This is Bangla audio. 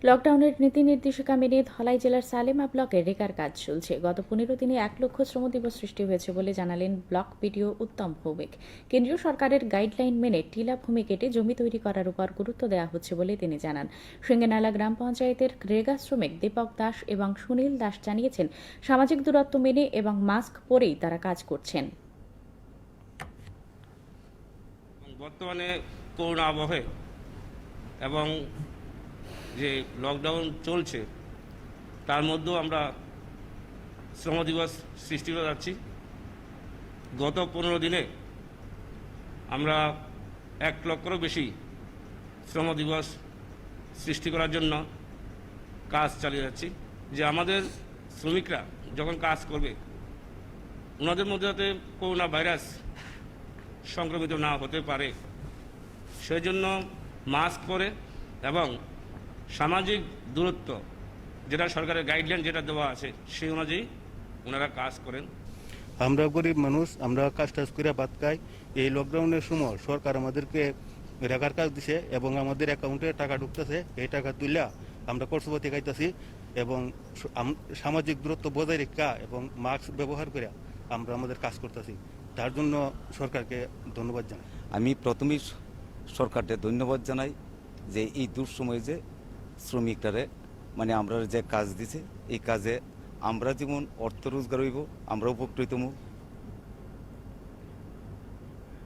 লকডাউনের নীতি নির্দেশিকা মেনে ধলাই জেলার সালেমা ব্লকের রেকার কাজ চলছে। গত 15 দিনে 1 লক্ষ শ্রম দিবস সৃষ্টি হয়েছে বলে জানালেন ব্লক পিডিও উত্তম ভৌমিক। কেন্দ্রীয় সরকারের গাইডলাইন মেনে টিলা ভূমি কেটে জমি তৈরি করার উপর গুরুত্ব দেওয়া হচ্ছে বলে তিনি জানান। সিঙ্গেনালা গ্রাম পঞ্চায়েতের রেগা শ্রমিক দীপক দাস এবং সুনীল দাস জানিয়েছেন, সামাজিক দূরত্ব মেনে এবং মাস্ক পরেই তারা কাজ করছেন। বর্তমানে করোনা আবহে এবং যে লকডাউন চলছে তার মধ্যেও আমরা শ্রম দিবস সৃষ্টি করে যাচ্ছি। গত 15 দিনে আমরা 1 লক্ষেরও বেশি শ্রম দিবস সৃষ্টি করার জন্য কাজ চালিয়ে যাচ্ছি। যে আমাদের শ্রমিকরা যখন কাজ করবে ওনাদের মধ্যে যাতে করোনা ভাইরাস সংক্রমিত না হতে পারে সেই জন্য মাস্ক পরে এবং সামাজিক দূরত্ব যেটা সরকারের গাইডলাইন যেটা দেওয়া আছে সেই অনুযায়ী ওনারা কাজ করেন। আমরা গরিব মানুষ, আমরা কাজ টাজ করে ভাত খাই। এই লকডাউনের সময় সরকার আমাদেরকে রেগার কাজ দিছে এবং আমাদের অ্যাকাউন্টে টাকা ঢুকতেছে। এই টাকা তুললে আমরা কর্মসূচি খাইতেছি এবং সামাজিক দূরত্ব বজায় রেখা এবং মাস্ক ব্যবহার করে আমরা আমাদের কাজ করতেছি। তার জন্য সরকারকে ধন্যবাদ জানাই। আমি প্রথমেই সরকারকে ধন্যবাদ জানাই যে এই দুঃসময়ে যে শ্রমিকটারে আমরা যে কাজ দিছে এই কাজে আমরা যেমন অর্থ রোজগার হইব, আমরা উপকৃত হব,